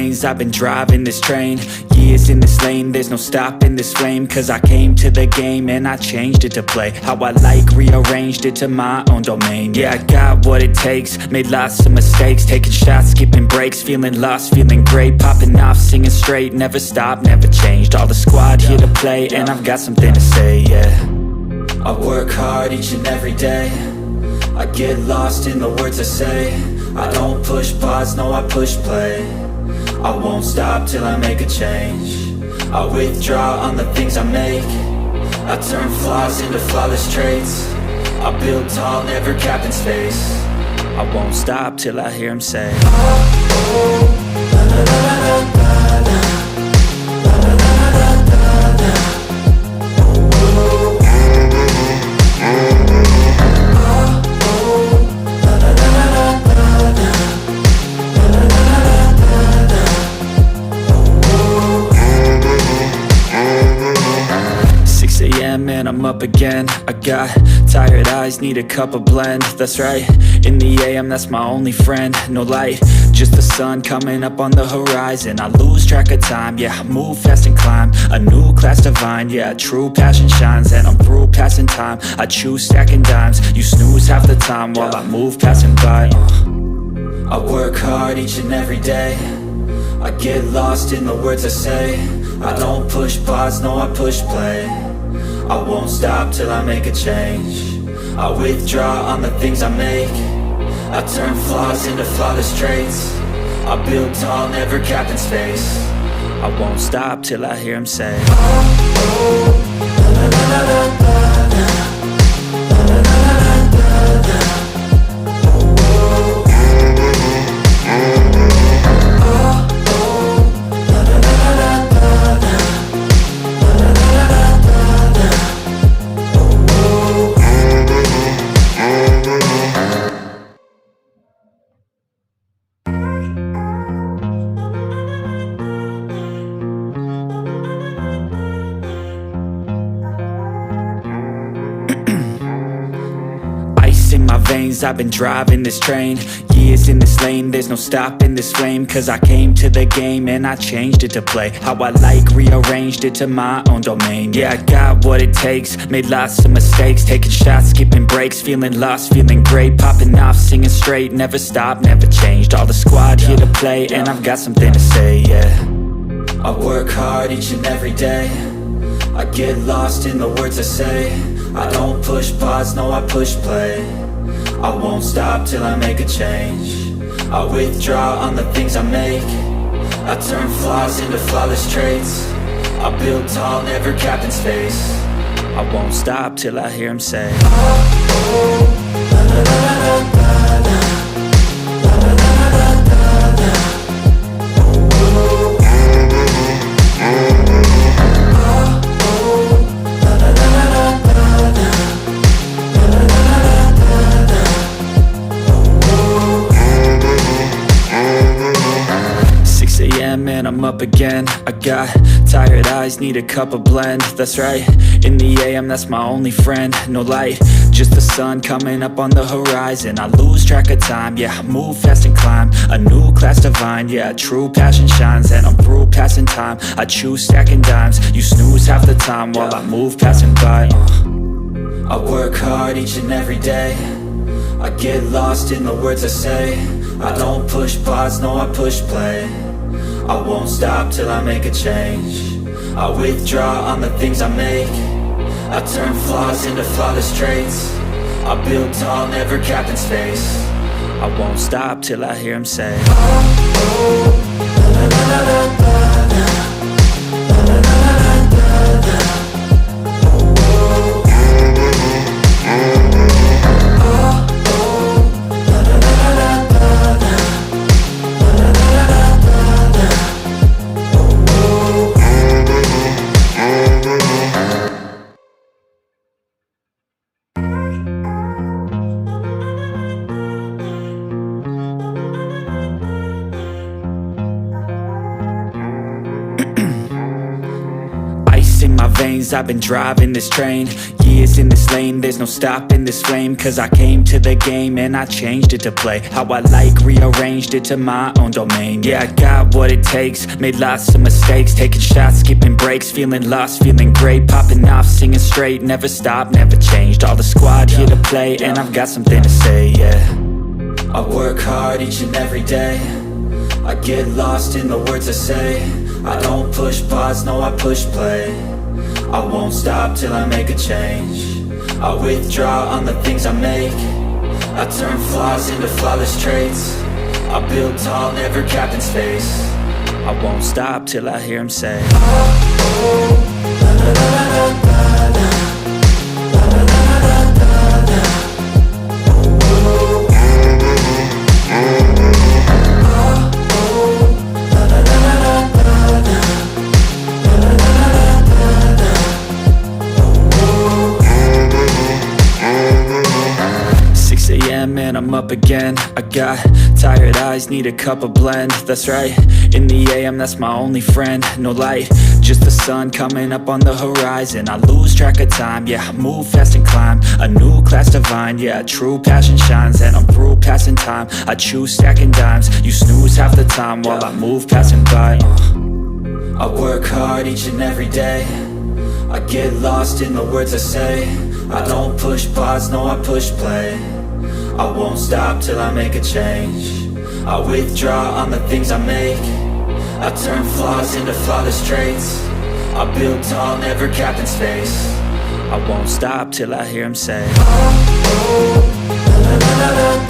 veins, I've been driving this train. Years in this lane, there's no stopping this flame. Cause I came to the game and I changed it to play how I like, rearranged it to my own domain. Yeah, I got what it takes, made lots of mistakes, taking shots, skipping breaks, feeling lost, feeling great, popping off, singing straight, never stopped, never changed. All the squad here to play and I've got something to say, yeah. I work hard each and every day, I get lost in the words I say. I don't push pause, no I push play. I won't stop till I make a change. I withdraw on the things I make. I turn flaws into flawless traits. I build tall, never capped in space. I won't stop till I hear him say, oh, oh, la, la, la, la, la, la. And I'm up again. I got tired eyes, need a cup of blend. That's right, in the AM, that's my only friend. No light, just the sun coming up on the horizon. I lose track of time, yeah, I move fast and climb a new class divine, yeah, true passion shines. And I'm through passing time, I choose stacking dimes. You snooze half the time while I move passing by. I work hard each and every day, I get lost in the words I say. I don't push pause, no I push play. I won't stop till I make a change. I withdraw on the things I make. I turn flaws into flawless traits. I build tall, never capped in space. I won't stop till I hear him say, oh, oh, la, la, la, la, la, la. In my veins, I've been driving this train. Years in this lane, there's no stopping this flame. Cause I came to the game and I changed it to play how I like, rearranged it to my own domain. Yeah, I got what it takes, made lots of mistakes, taking shots, skipping breaks, feeling lost, feeling great, popping off, singing straight, never stopped, never changed. All the squad here to play and I've got something to say, yeah. I work hard each and every day, I get lost in the words I say. I don't push pause, no I push play. I won't stop till I make a change. I withdraw on the things I make. I turn flaws into flawless traits. I build tall, never capped in space. I won't stop till I hear him say, oh, oh, la, la, la, la, la, la. And I'm up again. I got tired eyes, need a cup of blend. That's right, in the AM, that's my only friend. No light, just the sun coming up on the horizon. I lose track of time, yeah, I move fast and climb a new class divine, yeah, true passion shines. And I'm through passing time, I choose stacking dimes. You snooze half the time while I move passing by. I work hard each and every day, I get lost in the words I say. I don't push pause, no I push play. I won't stop till I make a change. I withdraw on the things I make. I turn flaws into flawless traits. I build tall, never capped in space. I won't stop till I hear him say, oh, oh, la, la, la, la, la, la. my veins, I've been driving this train. Years in this lane, there's no stopping this flame. Cause I came to the game and I changed it to play how I like, rearranged it to my own domain. Yeah, I got what it takes, made lots of mistakes, taking shots, skipping breaks, feeling lost, feeling great, popping off, singing straight, never stopped, never changed. All the squad here to play, and I've got something to say, yeah. I work hard each and every day, I get lost in the words I say. I don't push pause, no, I push play. I won't stop till I make a change. I withdraw on the things I make. I turn flaws into flawless traits. I build tall, never capped in space. I won't stop till I hear him say, oh, la la la la la la, la la la la la la, oh, oh, la la la la la la, la la la la la la, oh, oh. 6 a.m. and I'm up again. I got tired eyes, need a cup of blend. That's right, in the AM, that's my only friend. No light, just the sun coming up on the horizon. I lose track of time, yeah, I move fast and climb a new class divine, yeah, true passion shines. And I'm through passing time, I choose stacking dimes. You snooze half the time while I move passing by. I work hard each and every day, I get lost in the words I say. I don't push pause, no, I push play. I won't stop till I make a change. I withdraw on the things I make. I turn flaws into flawless traits. I build tall, never capped in space. I won't stop till I hear him say, oh, oh, la la la la la.